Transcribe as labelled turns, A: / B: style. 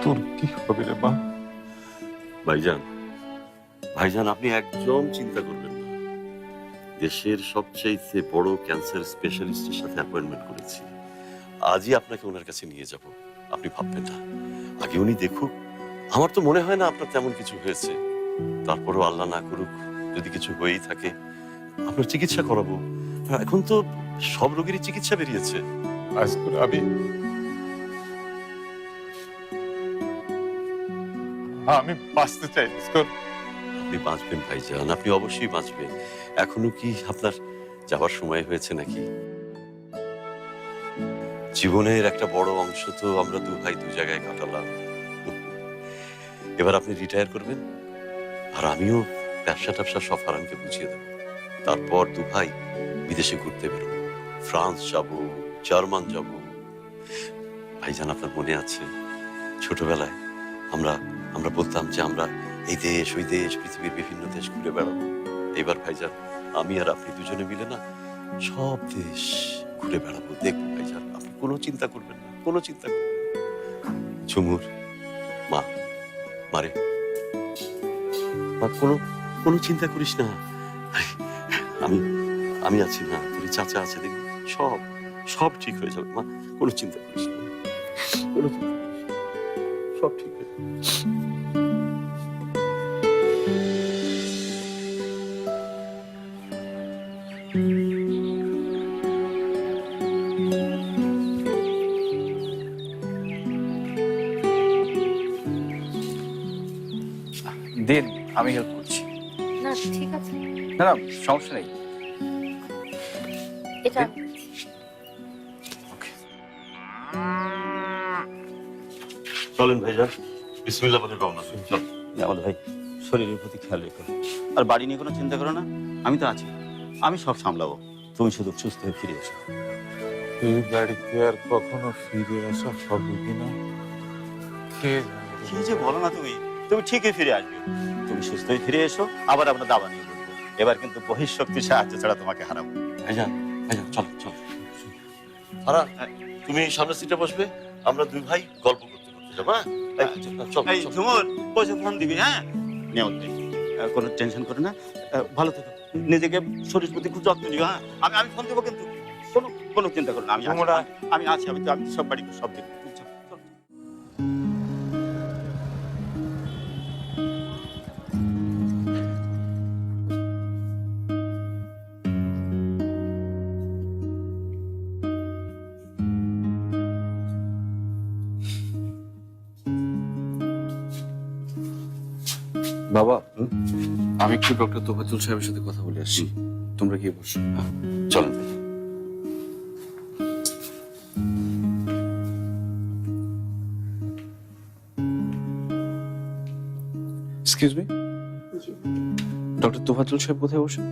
A: তোর কি হবে রে মা?
B: ভাইজান, ভাইজান আপনি একদম চিন্তা করবেন না। দেশের সবচেয়ে বড় ক্যান্সার স্পেশালিস্টের সাথে অ্যাপয়েন্টমেন্ট করেছি। আজই আপনাকে ওনার কাছে নিয়ে যাব। আপনি ভাববেন না, আগে উনি দেখুক। আমার তো মনে হয় না আপনার তেমন কিছু হয়েছে। তারপরেও আল্লাহ না করুক যদি কিছু হয়েই থাকে, আপনার চিকিৎসা করাবো। এখন তো সব রোগেরই চিকিৎসা বেরিয়েছে।
A: আজকুর আমি বাঁচতে চাই।
B: আপনি বাঁচবেন ভাইজান, আপনি অবশ্যই বাঁচবেন। এখনো কি আপনার যাওয়ার সময় হয়েছে নাকি? জীবনের একটা বড় অংশ তো আমরা দু ভাই দু জায়গায় কাটালাম। এবার আপনি রিটায়ার করবেন, আর আমিও ব্যবসা ট্যাবসা সব হারানকে বুঝিয়ে দেবো। তারপর দু ভাই বিদেশে ঘুরতে বেরোবো। ফ্রান্স যাব, জার্মান যাব। ভাইজান আপনার মনে আছে ছোটবেলায় আমরা আমরা বলতাম যে আমরা এই দেশ ওই দেশ, পৃথিবীর বিভিন্ন দেশ ঘুরে বেড়াবো। এবার ভাইজান আমি আর আপনি দুজনে মিলে না সব দেশ ঘুরে বেড়াবো, দেখবো। ভাইজান আপনি কোনো চিন্তা করবেন না, কোনো চিন্তা করবেন না। ঝুমুর মা, মারে মা, কোনো কোনো চিন্তা করিস না। আরে, আমি আমি আছি না, তোর চাচা আছে, দেখবি সব সব ঠিক হয়ে যাবে। মা কোনো চিন্তা করিস না, কোনো চিন্তা করিস না, সব ঠিক হয়ে যাবে।
C: দিন, আমি হেল্প করছি।
D: না ঠিক আছে,
C: না না, সমস্যা নেই।
D: এটা
B: চলেন ভাইজান, বিসমিল্লাহ বলে রওনা দিন। চল।
E: জামাল ভাই, শরীরের প্রতি খেয়াল রেখো, আর বাড়ি নিয়ে কোনো চিন্তা করো না। আমি তো আছি, আমি সব সামলাবো। তুমি শুধু সুস্থ হয়ে ফিরে এসো।
A: এই বাড়িতে আর কখনো ফিরে আসা হবে কিনা কে জানে।
E: কি যে বলো না তুমি, তুমি ঠিকই ফিরে আসবে। তুমি সুস্থ হয়ে ফিরে এসো, আবার আমরা দাবা নিয়ে বলবো। এবার কিন্তু বহিঃশক্তির সাহায্য ছাড়া তোমাকে হারাবো।
B: ভাইজান, ভাইজান চল চল। হারান, তুমি সামনের সিটে বসবে, আমরা দুই ভাই গল্প করতে করতে যাবো। হ্যাঁ চল।
E: এই ঝুমুর, বসে ফোন দিবি। হ্যাঁ নিয়ামত ভাই, কোনো টেনশন করো না, ভালো থেকো, নিজেকে শরীর প্রতি খুব যত্ন নিও। হ্যাঁ আমি আমি ফোন দেবো, কিন্তু কোনো কোনো চিন্তা করো না। আমি আছি, আমি আছি, আমি তো সব বাড়ি সব দেখবো। চল, চল।
C: বাবা, আমি একটু ডক্টর তোফাজ্জল সাহেবের সাথে কথা বলে আসছি। তোমরা গিয়ে বসো।
B: চলেন।
C: এক্সকিউজ মি, ডক্টর তোফাজ্জল সাহেব কোথায় বসেন?